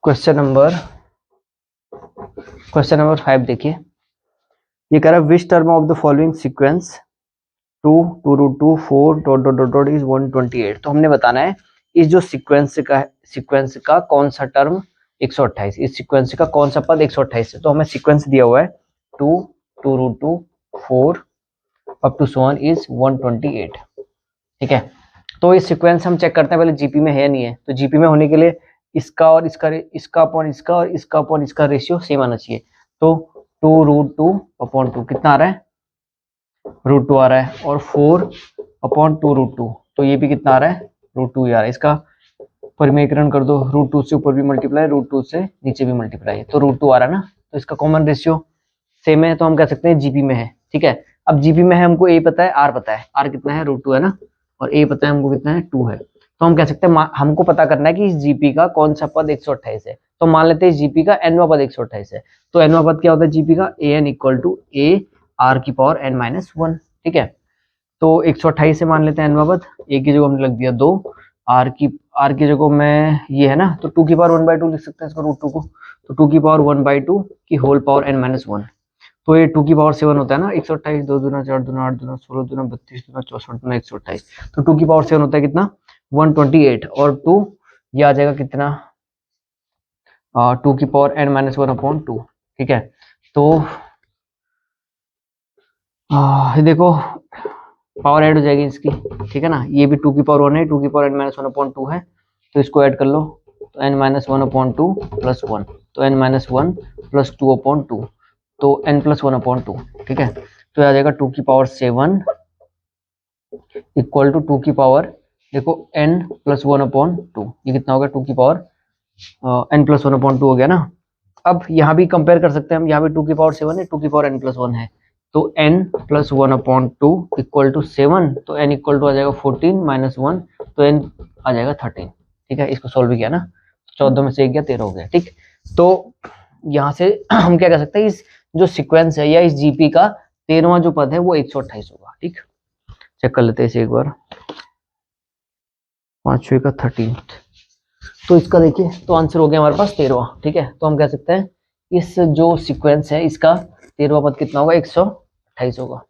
Question number 5 देखिए, ये कह रहा है which term of the following sequence 2 2 root 2 4 dot dot dot dot is 128। तो हमने बताना है इस जो सीक्वेंस का कौन सा टर्म 128, इस सीक्वेंस का कौन सा पद 128 है। तो हमें सीक्वेंस दिया हुआ है 2 2 रूट 2 4 अप टू 1 इज 128। ठीक है, तो इस सीक्वेंस हम चेक करते हैं पहले जीपी में है या नहीं है। तो जीपी में होने के लिए इसका और इसका अपॉन इसका और इसका अपॉन इसका रेशियो सेम आना चाहिए। तो 2 रूट 2 अपॉन 2 कितना आ रहा है, रूट 2 आ रहा है, और 4 अपॉन 2 रूट 2, तो ये भी कितना आ रहा है, रूट 2 ही आ रहा है। इसका परिमेयकरण कर दो, रूट 2 से ऊपर भी मल्टीप्लाई, रूट 2 से नीचे भी मल्टीप्लाई, तो रूट 2 आ रहा है ना। तो इसका कॉमन रेशियो सेम है, तो हम कह सकते हैं जीपी में है। ठीक है, अब जीपी में है, हमको ए पता है, आर पता है, आर कितना है, रूट 2 है ना, और ए पता है हमको कितना है, 2 है। तो हम कह सकते हैं हमको पता करना है कि इस जीपी का कौन सा पद 128 है। तो मान लेते हैं जीपी का एनवा पद 128 है। तो एनवा पद क्या होता है जीपी का, a n equal to a r की पावर एन माइनस 1। ठीक है, तो 128 से मान लेते हैं एनवा पद, ए की जगह हमने लग दिया 2, आर की जगह में ये है ना, तो 2 की पावर 1/2 लिख सकते हैं इसको, रूट 2 को। तो 2 की पावर 1/2 की होल पावर एन माइनस 1, तो ये 2 की पावर 7 होता है ना। 128 2 दूना 4 दूना 8 दूना 16 दूना 32 दूना 64 दूना 128, तो 2 की पावर 7 होता है कितना, 128, और 2 ये आ जाएगा कितना, 2 की पावर n माइनस 1 अपॉन 2। ठीक है, तो ये देखो पावर ऐड हो जाएगी इसकी। ठीक है ना, ये भी 2 की पावर 1 है, 2 की पावर n माइनस 1 अपॉन 2 है, तो इसको ऐड कर लो, तो n माइनस 1 अपॉन 2 प्लस 1, तो n माइनस 1 प्लस 2 अपॉन 2, तो n प्लस 1 अपॉन 2। ठीक है, तो आ जाएगा 2 की पावर 7 इक्वल टू 2 की पावर, देखो n प्लस 1 अपॉन 2, ये कितना होगा, 2 की पावर n प्लस 1 अपॉन 2 हो गया ना। अब यहाँ भी कंपेयर कर सकते हैं हम, यहाँ भी 2 की पावर 7 है, 2 की पावर n प्लस 1 है, तो n plus 1 upon 2 equal to 7, तो n इक्वल टू आ जाएगा 14 माइनस 1, तो n आ जाएगा 13। ठीक है, इसको सोल्व किया ना, 14 में से 1 गया 13 हो गया। ठीक, तो यहाँ से हम क्या कह सकते हैं, इस जो सीक्वेंस है या इस जीपी का 13वां जो पद है वो 128 होगा। ठीक, चेक कर लेते हैं इसे एक बार, 5 का 13, तो इसका देखिए, तो आंसर हो गया हमारे पास 13वां। ठीक है, तो हम कह सकते हैं इस जो सीक्वेंस है इसका 13वां पद कितना होगा, 128 होगा।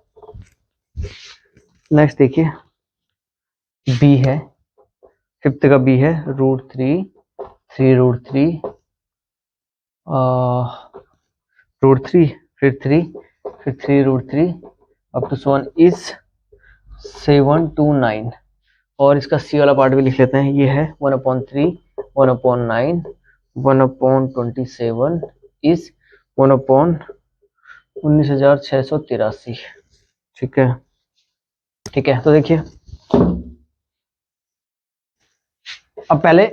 नेक्स्ट देखिए, बी है, 5th का बी है, रूट 3 3 रूट 3 रूट 3 फिर 3 फिर 3 रूट 3 अप टू 1 इज 729, और इसका सी वाला पार्ट भी लिख लेते हैं, ये है 1/3 1/9 1/27 इज 1/19,683। ठीक है, ठीक है, तो देखिए अब पहले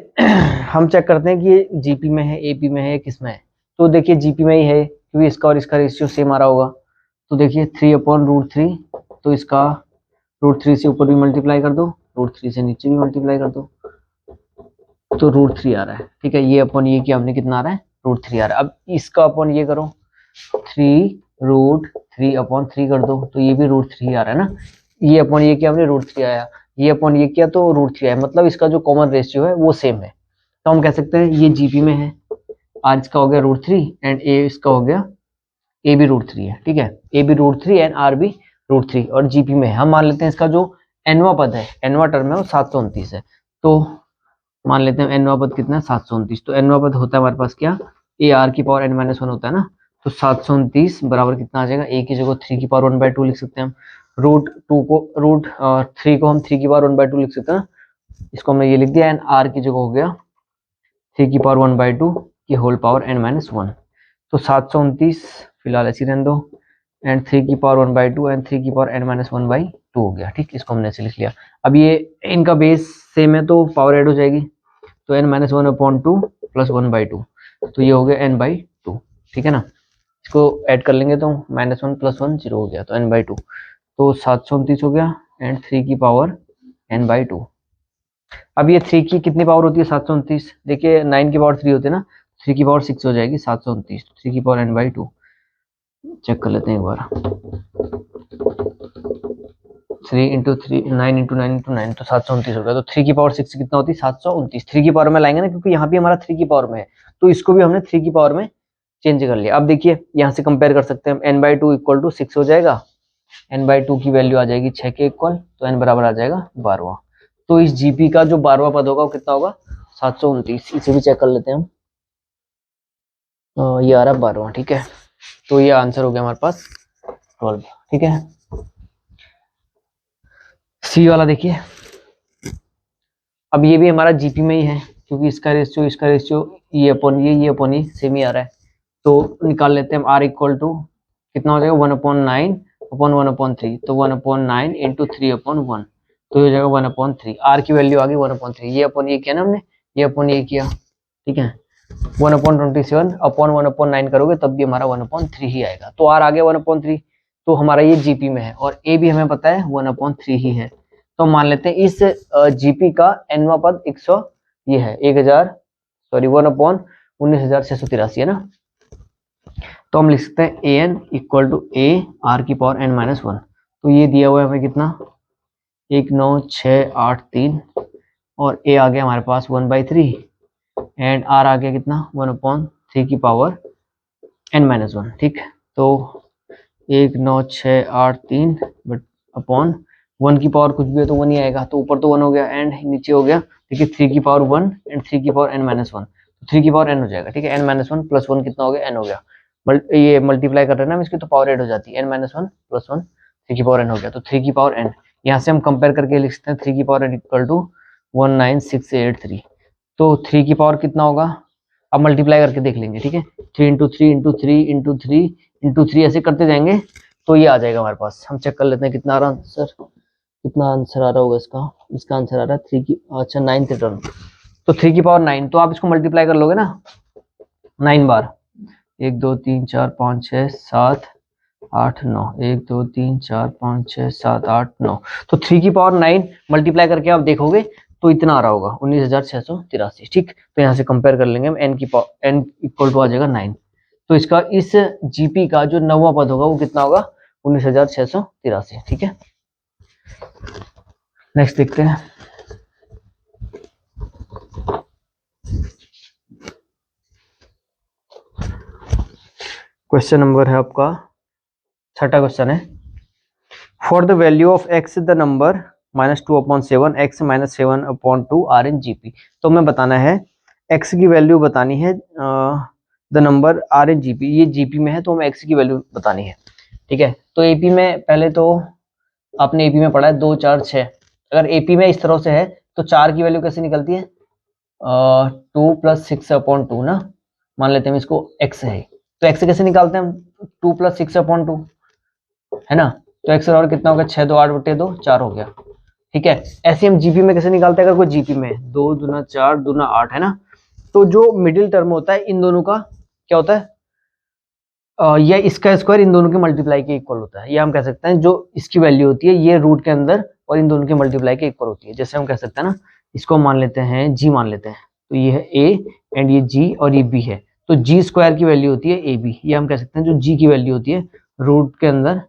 हम चेक करते हैं कि ये जीपी में है, एपी में है, किस में है। तो देखिए जीपी में ही है, क्योंकि इसका और इसका रेशियो सेम आ रहा होगा। तो देखिए 3/√3, तो इसका √3 से ऊपर भी मल्टीप्लाई कर दो, √3 से नीचे भी मल्टीप्लाई कर दो, तो √3 आ रहा है। ठीक है, ये अपन ये किया हमने, कितना आ रहा है, √3 आ रहा है। अब इसका अपन ये करो, 3√3/3 कर दो, तो ये भी √3 आ रहा है ना। ये अपन ये किया हमने, √3 आया, ये अपन ये किया तो √3 आया, मतलब इसका जो कॉमन रेशियो है वो सेम है। तो हम कह सकते हैं ये जीपी में है, आर इसका हो गया √3 एंड ए इसका हो गया, ए भी √3 है। ठीक है, ए भी √3 एंड आर भी √3, और जीपी में है। हम मान लेते हैं इसका जो एनवा पद है, एनवा टर्म है वो 729 है, तो मान लेते हैं एनवा पद कितना है, 729। तो एनवा पद होता है हमारे पास क्या, ए आर की पावर n माइनस 1 होता है ना, तो 729 बराबर कितना आ जाएगा, ए की जगह 3 की पावर 1/2 लिख सकते हैं हम, √3 को हम 3 की पावर 1/2 लिख सकते हैं, इसको हमने ये लिख दिया, एंड आर की जगह हो गया 3 की पावर 1/2 की होल पावर n माइनस 1, तो 729 फिलहाल ऐसी रहने दो, एंड 3 की पावर 1/2 एंड 3 की पावर n माइनस 1/2 हो गया। ठीक, इसको हमने ऐसे लिख लिया। अब ये इनका बेस सेम है, तो पावर ऐड हो जाएगी, तो n माइनस 1/2 प्लस 1/2, तो ये हो गया n/2। ठीक है ना, इसको ऐड कर लेंगे तो -1 + 1 0 हो गया, तो n/2, तो 729 हो गया, एंड 3 की पावर n/2। अब ये 3 की कितनी पावर होती है, 729, देखिए 9 की पावर 3 होती है ना, 3 की पावर 6 हो जाएगी 729, 3 की पावर n/2। चेक कर लेते हैं एक बार, 3 × 3 9 × 9 × 9, तो 729 हो गया, तो 3 की पावर 6 कितना होती है, 729। 3 की पावर में लाएंगे ना, क्योंकि यहाँ भी हमारा 3 की पावर में है, तो इसको भी हमने 3 की पावर में चेंज कर लिया। अब देखिए यहाँ से कंपेयर कर सकते हैं हम, n/2 इक्वल टू 6 हो जाएगा, n/2 की वैल्यू आ जाएगी 6 के इक्वल, तो n बराबर आ जाएगा 12। तो इस जीपी का जो 12वां पद होगा वो कितना होगा, 729। इसे भी चेक कर लेते हैं हम, ये आ रहा 12वां, ठीक है। तो ये आंसर हो गया हमारे पास 12, ठीक है। सी वाला देखिए, अब ये भी हमारा जीपी में ही है, क्योंकि इसका रेशियो ये अपॉन ये सेम ही आ रहा है। तो निकाल लेते हैं हम, r इक्वल टू कितना हो जाएगा 1/9 अपॉन 1/3, तो 1/9 इंटू 3/1, तो ये हो जाएगा 1/3। r की वैल्यू आ गई 1/3, ये अपॉन ये किया ना हमने, ये अपॉन ये किया, ठीक है। 1/27 अपॉन 1/9 करोगे तब भी हमारा 1/3 ही आएगा। तो r आ गया 1/3, तो हमारा ये जीपी में है, और a भी हमें पता है 1/3 ही है। तो मान लेते हैं इस जीपी का nवां पद 100 ये है 1/19,683 है ना। तो हम लिख सकते हैं an equal to a r की पावर n-1। तो ये दिया हुआ है हमें कितना, 19683, और a आ गया हमारे पास 1/3 एंड r आ गया कितना 1/3 की पावर n-1, ठीक। तो 19683 बट अपॉन 1 की पावर कुछ भी है तो 1 ही आएगा, तो ऊपर तो 1 हो गया एंड नीचे हो गया, देखिए 3 की पावर 1 एंड 3 की पावर n-1, 3 की पावर n हो जाएगा, ठीक है। n-1 प्लस 1 कितना हो गया, n हो गया। ये मल्टीप्लाई कर रहे हैं ना इसकी, तो पावर 8 हो जाती है, n-1 प्लस 1 3 की पावर n हो गया, तो 3 की पावर n। यहाँ से हम कंपेयर करके लिख सकते हैं 3 की पावर n इक्वल टू 19683। तो 3 की पावर कितना होगा, अब मल्टीप्लाई करके देख लेंगे, ठीक है। 3 इंटू 3 इंटू 3 इंटू 3 इंटू 3 ऐसे करते जाएंगे, तो ये आ जाएगा हमारे पास। हम चेक कर लेते हैं कितना आ रहा आंसर, कितना आंसर आ रहा होगा इसका। इसका आंसर आ रहा है 3 की, अच्छा 9th टर्म, तो 3 की पावर 9। तो आप इसको मल्टीप्लाई कर लोगे ना 9 बार, 1 2 3 4 5 6 7 8 9, 1 2 3 4 5 6 7 8 9, तो 3 की पावर 9 मल्टीप्लाई करके आप देखोगे तो इतना आ रहा होगा 19,683, ठीक। तो यहाँ से कंपेयर कर लेंगे हम, n की पावर n इक्वल टू आ जाएगा 9। तो इसका इस जीपी का जो 9वां पद होगा वो कितना होगा 19,683, ठीक है। नेक्स्ट देखते हैं, क्वेश्चन नंबर है आपका 6ठा क्वेश्चन है, for the value of x the number -2/7 x -7/2 are in GP. तो हमें बताना है x की वैल्यू बतानी है, the number are in GP, ये जीपी में है तो हमें x की वैल्यू बतानी है, ठीक है। तो एपी में पहले तो आपने एपी में पढ़ा है 2 4 6, अगर एपी में इस तरह से है तो 4 की वैल्यू कैसे निकलती है, 2 + 6/2 ना, मान लेते हैं इसको x है, तो x कैसे निकालते हैं हम, 2 + 6/2 है ना। तो x और कितना होगा 6 2 8/2 4 हो गया, ठीक है। ऐसे हम जीपी में कैसे निकालते हैं, अगर कोई जीपी में 2 दूना 4 दूना 8 है ना, तो जो मिडिल टर्म होता है इन दोनों का क्या होता है, या इसका स्क्वायर इन दोनों के मल्टीप्लाई के इक्वल होता है, या हम कह सकते हैं जो इसकी वैल्यू होती है ये रूट के अंदर और इन दोनों के मल्टीप्लाई के इक्वल होती है। जैसे हम कह सकते हैं ना, इसको मान लेते हैं जी मान लेते हैं, तो ये है ए एंड ये जी और ये बी है, तो जी स्क्वायर की वैल्यू होती है ए बी, ये हम कह सकते हैं जो जी की वैल्यू होती है रूट के अंदर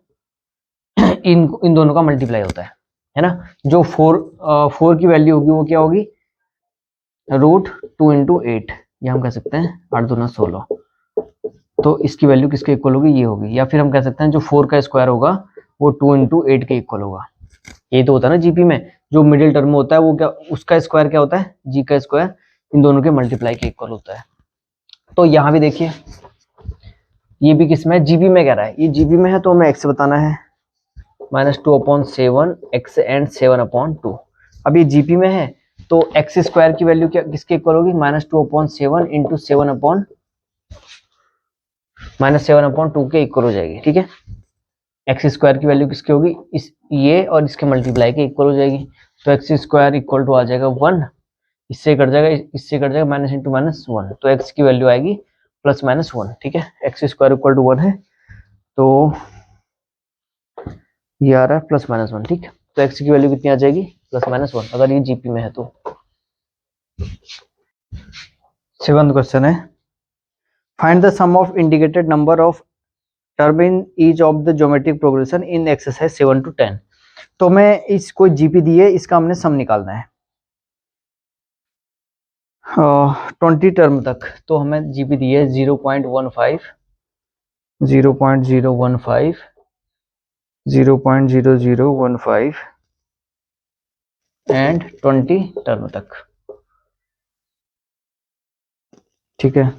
इन दोनों का मल्टीप्लाई होता है ना। जो 4 की वैल्यू होगी वो क्या होगी, √2 × 8, ये हम कह सकते हैं 8 दूना 16, तो इसकी वैल्यू किसके इक्वल होगी, ये होगी। या फिर हम कह सकते हैं जो 4 का स्क्वायर होगा वो 2 × 8 के इक्वल होगा। ये तो होता है ना जीपी में जो मिडिल टर्म होता है वो क्या, उसका स्क्वायर क्या होता है, जी का स्क्वायर इन दोनों के मल्टीप्लाई के इक्वल होता है। तो यहाँ भी देखिए ये भी किस में, जीपी में कह रहा है, ये जीपी में है तो हमें एक्स बताना है, -2/7 x एंड 7/2। अब ये जीपी में है तो एक्स स्क्वायर की वैल्यू क्या किसके इक्वल होगी, -2/7 इंटू 7/2 के इक्वल हो जाएगी, ठीक है। एक्स स्क्वायर की वैल्यू किसकी होगी, इस ये और इसके मल्टीप्लाई के इक्वल हो जाएगी, तो एक्स स्क्वायर इक्वल टू आ जाएगा 1, इससे कट जाएगा इससे कट जाएगा माइनस इंटू माइनस 1, तो एक्स की वैल्यू आएगी +-1, ठीक है। एक्स स्क्वायर इक्वल टू 1 है तो ये आ रहा है +-1, ठीक है। तो एक्स की वैल्यू कितनी आ जाएगी +-1, अगर ये जीपी में है तो। 7th क्वेश्चन है, find the sum of indicated number of term in each of the geometric progression in exercise 7 to 10। तो मैं इस कोई जीपी दी है, इसका हमने सम निकालना है। 20 टर्म तक, तो हमें जीपी दी है 0.15, 0.015, 0.0015 एंड 20 टर्म तक। ठीक है,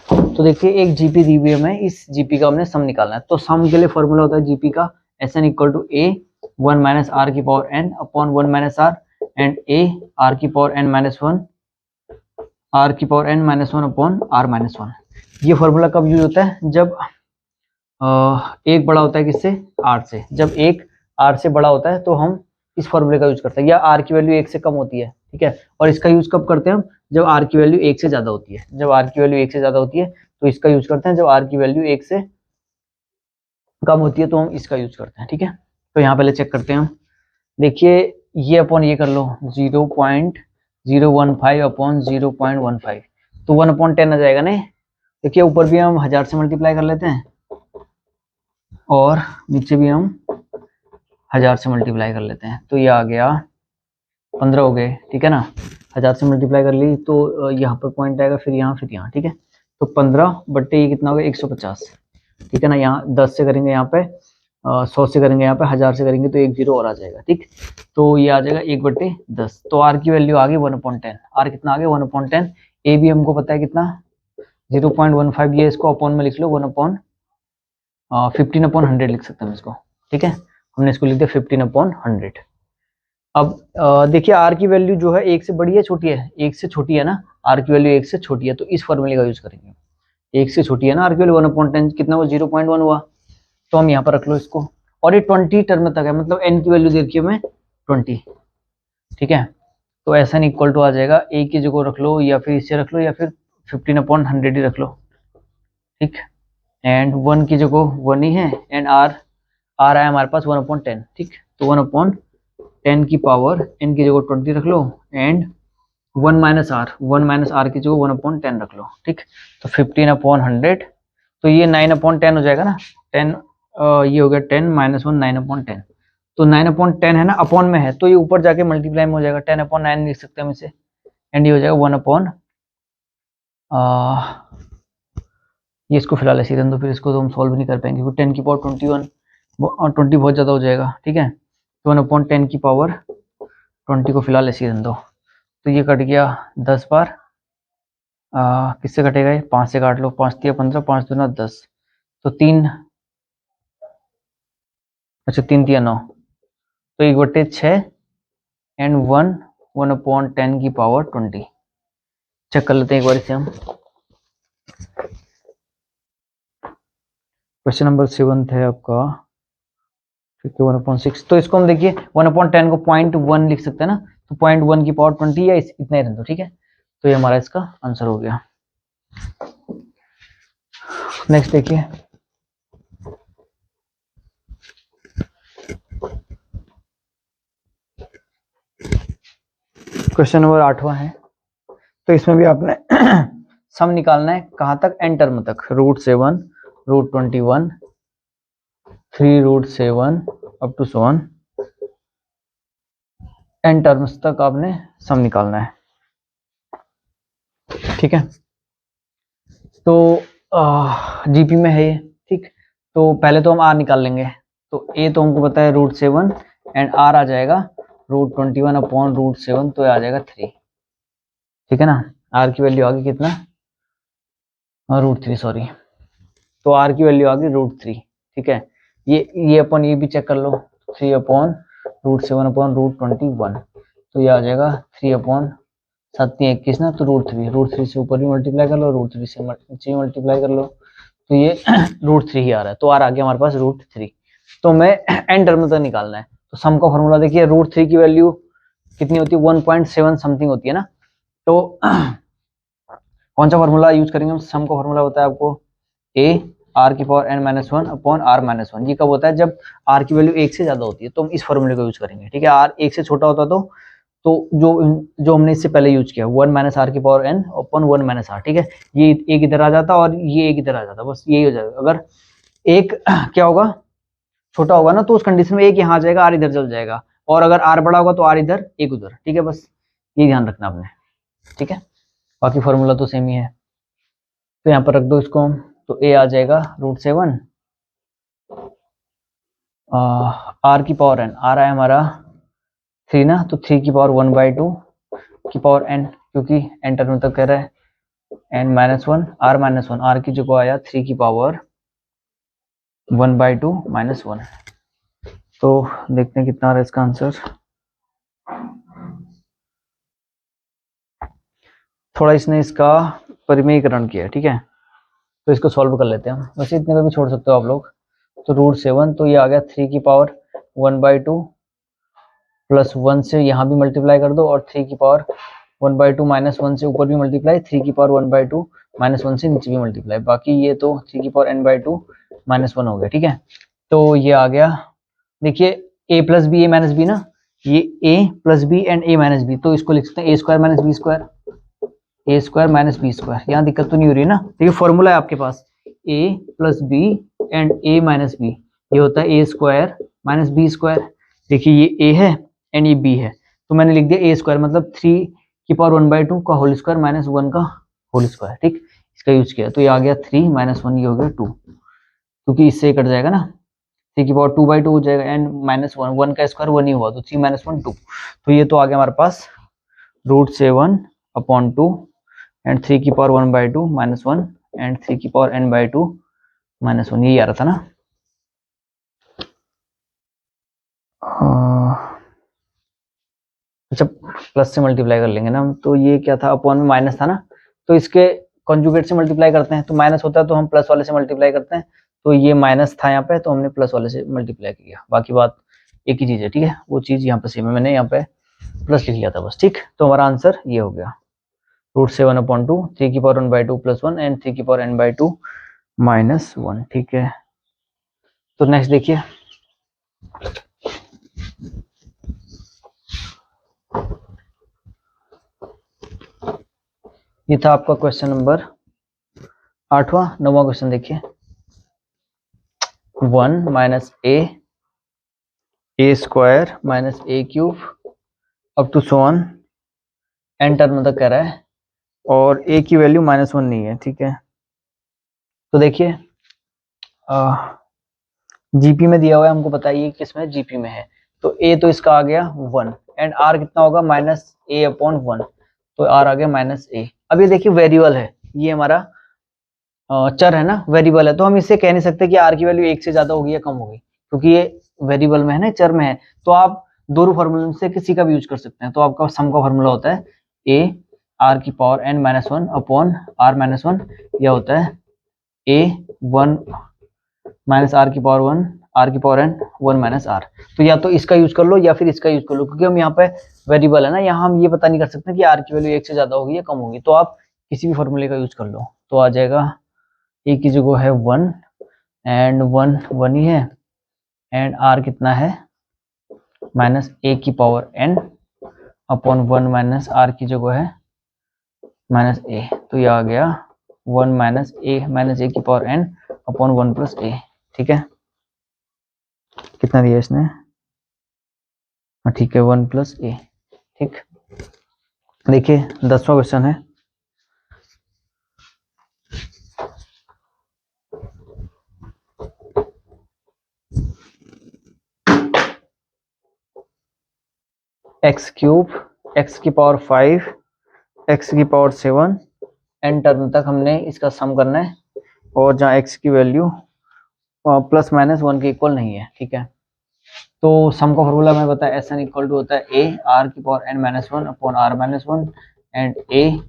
तो देखिए एक जीपी दी हुई है, हमें इस जीपी का हमने सम निकालना है। तो सम के लिए फॉर्मूला होता है जीपी का S n equal to a 1 minus are की power n upon 1 minus r and a r की पावर एन माइनस 1 आर की power n minus 1 upon r minus 1। ये फॉर्मूला कब यूज होता है? जब एक बड़ा होता है किससे? आर से। जब एक आर से बड़ा होता है तो हम इस फॉर्मूले का यूज करते हैं, या आर की वैल्यू एक से कम होती है। ठीक है, और इसका यूज कब करते हैं हम? जब आर की वैल्यू एक से ज्यादा होती है। जब आर की वैल्यू एक से ज्यादा होती है तो इसका यूज करते हैं, जब आर की वैल्यू एक से कम होती है तो हम इसका यूज करते हैं। ठीक है, तो यहाँ पहले चेक करते हैं हम। देखिए ये अपॉन ये कर लो 0.015 अपॉन 0.15, तो 1/10 आ जाएगा नहीं। देखिए ऊपर भी हम 1000 से मल्टीप्लाई कर लेते हैं और नीचे भी हम 1000 से मल्टीप्लाई कर लेते हैं, तो ये आ गया 15 हो गए। ठीक है ना, 1000 से मल्टीप्लाई कर ली तो यहाँ पर पॉइंट आएगा, फिर यहाँ फिर यहाँ। ठीक है, तो 15 बट्टे ये कितना हो गया? 150। ठीक है ना, यहाँ 10 से करेंगे, यहाँ पे 100 से करेंगे, यहाँ पे 1000 से करेंगे तो 1 0 और आ जाएगा। ठीक, तो ये आ जाएगा 1/10। तो आर की वैल्यू आ गई 1/10। आर कितना आ गया? 1/10। ए भी हमको पता है कितना, 0.15। ये इसको अपॉन में लिख लो, 15/100 लिख सकते हैं इसको। ठीक है, हमने इसको लिख दिया 15/100। अब देखिए आर की वैल्यू जो है एक से बड़ी है छोटी है? एक से छोटी है ना, आर की वैल्यू एक से छोटी है, तो इस फॉर्मूले का यूज करेंगे। एक से छोटी है ना आर की वैल्यू, 1/10 कितना हुआ? 0.1 हुआ, तो हम यहाँ पर रख लो इसको। और ये 20 टर्म तक है, मतलब एन की वैल्यू देखिए हमें 20। ठीक है, तो एस एन इक्वल टू आ जाएगा, ए की जगह रख लो या फिर इससे रख लो या फिर 15/100 ही रख लो। ठीक, एंड 1 की जगह 1 ही है एंड आर आया हमारे पास 1/10। ठीक, तो 1/10 की पावर एन की जगह 20 रख लो एंड 1 माइनस आर की जगह 1/10 रख लो। ठीक, तो 15/100, तो ये 9/10 हो जाएगा ना। 10 ये हो गया 10 - 1 9/10। तो 9/10 है ना, अपॉन में है, तो ये ऊपर जाके मल्टीप्लाई में हो जाएगा, 10/9 लिख सकते हैं हम इसे। एंड ये हो जाएगा 1/, ये इसको फिलहाल ऐसे ही रहने दो, फिर इसको तो हम सॉल्व नहीं कर पाएंगे क्योंकि 10 की पावर 21 20 बहुत ज़्यादा हो जाएगा। ठीक है, तो 1/10 की पावर 20 को फिलहाल ऐसे ही रहने दो। तो ये कट गया 10 बार, किससे कटेगा ये? 5 से काट लो, 5 तिया 15, 5 दूना 10, तो 3, अच्छा 3 तिया 9, तो 1/6 एंड 1/10 की पावर 20। चेक कर लेते हैं एक बार इसे हम। क्वेश्चन नंबर 7 है आपका, ठीक है 1/6। तो इसको हम देखिए 1/10 को 0.1 लिख सकते हैं ना, तो 0.1 की पावर 20 या इतना ही रहने दो। ठीक है, तो ये हमारा इसका आंसर हो गया। नेक्स्ट देखिए, क्वेश्चन नंबर 8वां है। तो इसमें भी आपने सम निकालना है, कहाँ तक? एन टर्म तक, √7, √21, 3√7 अप टू 7 एन टर्म्स तक आपने सम निकालना है। ठीक है, तो जीपी में है ये। ठीक, तो पहले तो हम आर निकाल लेंगे। तो ए तो हमको पता है √7 एंड आर आ जाएगा √21 अपॉन √7, तो आ जाएगा 3। ठीक है ना, आर की वैल्यू आ गई कितना? √3, सॉरी, तो आर की वैल्यू आ गई √3। ठीक है, ये अपन ये भी चेक कर लो, 3/√7 अपॉन √21, तो ये आ जाएगा 3/7 ना, तो √3 से ऊपर भी मल्टीप्लाई कर लो, √3 से नीचे मल्टीप्लाई कर लो, तो ये √3 ही आ रहा है, तो आर आ गया हमारे पास √3। तो हमें एन टर्म तक निकालना है। तो सम का फॉर्मूला देखिए, √3 की वैल्यू कितनी होती है? 1.7 समथिंग होती है ना। तो कौन सा फॉर्मूला यूज करेंगे हम? सम का फॉर्मूला होता है आपको ए आर की पावर n-1 अपॉन r-1। ये कब होता है? जब आर की वैल्यू एक से ज्यादा होती है, तो हम इस फॉर्मूले को यूज करेंगे। ठीक है, आर एक से छोटा होता तो जो हमने इससे पहले यूज किया 1 - आर की पावर n अपॉन 1 - आर। ठीक है, ये एक इधर आ जाता और ये एक इधर आ जाता, बस यही हो जाएगा। अगर एक क्या होगा? छोटा होगा ना, तो उस कंडीशन में एक यहाँ आ जाएगा, आर इधर चल जाएगा, और अगर आर बड़ा होगा तो आर इधर एक उधर। ठीक है, बस ये ध्यान रखना आपने। ठीक है, बाकी फॉर्मूला तो सेम ही है। तो यहाँ पर रख दो इसको, तो a आ जाएगा √7 r की पावर n, r आया हमारा 3 ना, तो 3 की पावर 1/2 की पावर n, क्योंकि n टर्म तक कह रहा है n-1 r-1, r की जगह आया 3 की पावर 1/2 -1। तो देखते हैं कितना आ रहा है इसका आंसर। थोड़ा इसने इसका परिमेयीकरण किया, ठीक है, तो इसको सॉल्व कर लेते हैं हम। वैसे इतने पे भी छोड़ सकते हो आप लोग। तो √7, तो ये आ गया 3 की पावर 1/2 प्लस 1 से यहाँ भी मल्टीप्लाई कर दो, और 3 की पावर 1/2 -1 से ऊपर भी मल्टीप्लाई, 3 की पावर 1/2 -1 से नीचे भी मल्टीप्लाई, बाकी ये तो 3 की पावर n/2 -1 हो गया, ठीक है। तो ये आ गया, देखिए a plus b a minus b ना, ये a plus b and a minus b, तो इसको लिख सकते हैं a square minus b square, a square minus b square. यहाँ दिक्कत तो नहीं हो रही है ना। देखिए फॉर्मूला है आपके पास a plus b and a minus b, ये होता है a square minus b square. देखिए ये a है एंड ये b है, तो मैंने लिख दिया a स्क्वायर मतलब 3 की पावर 1/2 का होल स्क्वायर माइनस 1 का होल स्क्वायर, ठीक, इसका यूज किया। तो ये आ गया 3 -1, ये हो गया 2, क्योंकि इससे कट जाएगा ना, 3 की पावर 2/2 हो जाएगा एंड -1, 1 का स्क्वायर 1 ही हुआ, तो 3 -1 2। तो ये तो आ गया हमारे पास √7/2 एंड 3 की पावर 1/2 -1 एंड 3 की पावर n/2 -1, यही आ रहा था ना। अच्छा प्लस से मल्टीप्लाई कर लेंगे ना हम, तो ये क्या था, अपॉन में माइनस था ना, तो इसके कॉन्जुगेट से मल्टीप्लाई करते हैं, तो माइनस होता है तो हम प्लस वाले से मल्टीप्लाई करते हैं। तो ये माइनस था यहाँ पे, तो हमने प्लस वाले से मल्टीप्लाई किया, बाकी बात एक ही चीज है, ठीक है, वो चीज यहाँ पे सेम है, मैंने यहाँ पे प्लस लिख लिया था बस, ठीक। तो हमारा आंसर ये हो गया √7/2, 3 की पावर 1/2 +1 एंड 3 की पावर n/2 -1, ठीक है। तो नेक्स्ट देखिए, ये था आपका क्वेश्चन नंबर 8वां। 9वां क्वेश्चन देखिए, 1 - a square -a³ up to so on n term तक कह रहा है, और a की वैल्यू -1 नहीं है, ठीक है। तो देखिए जीपी में दिया हुआ है, हमको बताइए किस में, जीपी में है। तो a तो इसका आ गया 1 एंड r कितना होगा -a/1, तो r आ गया -a। अब ये देखिए वेरिएबल है, ये हमारा चर है ना, वेरिएबल है, तो हम इससे कह नहीं सकते कि r की वैल्यू 1 से ज्यादा होगी या कम होगी, क्योंकि ये वेरिएबल में है ना, चर में है। तो आप दोनों फार्मूले से किसी का भी यूज कर सकते हैं। तो आपका सम का फार्मूला होता है a r की पावर n-1 अपॉन r-1, यह होता है a1 -r की पावर 1 r की पावर n 1 - r। तो या तो इसका यूज कर लो या फिर इसका यूज कर लो, क्योंकि हम यहाँ पे वेरिएबल है ना, यहाँ हम ये पता नहीं कर सकते कि r की वैल्यू 1 से ज्यादा होगी या कम होगी। तो आप किसी भी फॉर्मूले का यूज कर लो, तो आ जाएगा a की जगह है 1 एंड 1 ही है, एंड r कितना है -a की पावर n अपॉन 1 - r की जगह है -a। तो ये आ गया 1 - a की पावर n अपॉन 1 + a, ठीक है। कितना दिया इसने, ठीक है 1 + a, ठीक। देखिए 10वां क्वेश्चन है, x³ x की पावर 5 x की पावर 7 n टर्म तक हमने इसका सम करना है, और जहाँ x की वैल्यू ±1 के इक्वल नहीं है, ठीक है। तो सम का फॉर्मूला मैं बताया, Sn इक्वल टू होता है a r की power n-1 upon r-1 and a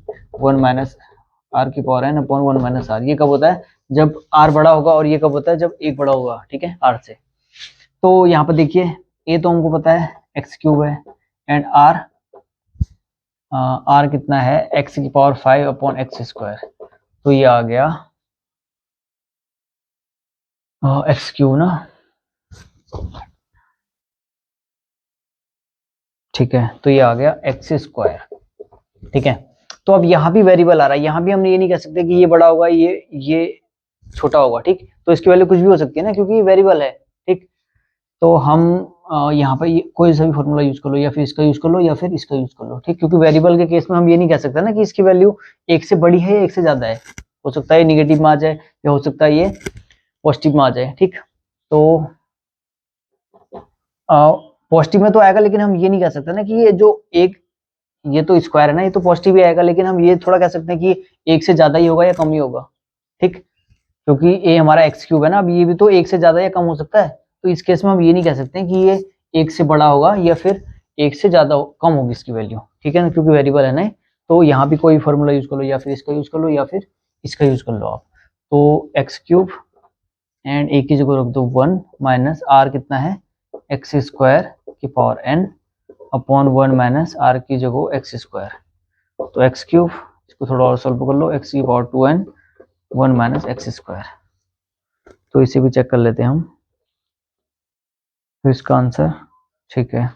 1 - r की पावर n अपॉन 1 - r। ये कब होता है, जब r बड़ा होगा, और ये कब होता है, जब 1 बड़ा होगा, ठीक है, r से। तो यहाँ पर देखिए a तो हमको पता है x³ है, एंड r कितना है x की पावर 5 अपॉन x², तो ये आ गया x³ ना, ठीक है। तो ये आ गया x², ठीक है। तो अब यहाँ भी वेरिएबल आ रहा है, यहाँ भी हम ये नहीं कह सकते कि ये बड़ा होगा ये छोटा होगा, ठीक। तो इसकी वैल्यू कुछ भी हो सकती है ना, क्योंकि ये वेरिएबल है, ठीक। तो हम यहाँ पे कोई सा भी फॉर्मूला यूज कर लो, या फिर इसका यूज कर लो या फिर इसका यूज कर लो, ठीक। क्योंकि वेरिएबल के केस में हम ये नहीं कह सकते ना कि इसकी वैल्यू एक से बड़ी है या एक से ज्यादा है। हो सकता है निगेटिव में आ जाए या हो सकता है ये पॉजिटिव में आ जाए, ठीक। तो पॉजिटिव में तो आएगा, लेकिन हम ये नहीं कह सकते ना कि ये जो एक, ये तो स्क्वायर है ना, ये तो पॉजिटिव ही आएगा, लेकिन हम ये थोड़ा कह सकते हैं कि एक से ज्यादा ही होगा या कम ही होगा, ठीक। क्योंकि ये हमारा एक्स क्यूब है ना, अब ये भी तो एक से ज्यादा या कम हो सकता है। तो इस केस में हम ये नहीं कह सकते कि ये एक से बड़ा होगा या फिर एक से ज्यादा कम होगी इसकी वैल्यू, ठीक है ना, क्योंकि वेरिएबल है ना। तो यहाँ भी कोई फॉर्मूला यूज कर लो, या फिर इसका यूज कर लो या फिर इसका यूज कर लो आप। तो एक्स क्यूब एंड ए की जगह रख दो 1 माइनस आर कितना है, एक्स स्क्वायर की power n upon 1 minus are की जगह एक्स स्क्वायर। तो एक्स क्यूब, इसको थोड़ा और सॉल्व कर लो, एक्स की power 2n 1 minus x square. तो इसे भी चेक कर लेते हैं हम। तो इसका आंसर ठीक है।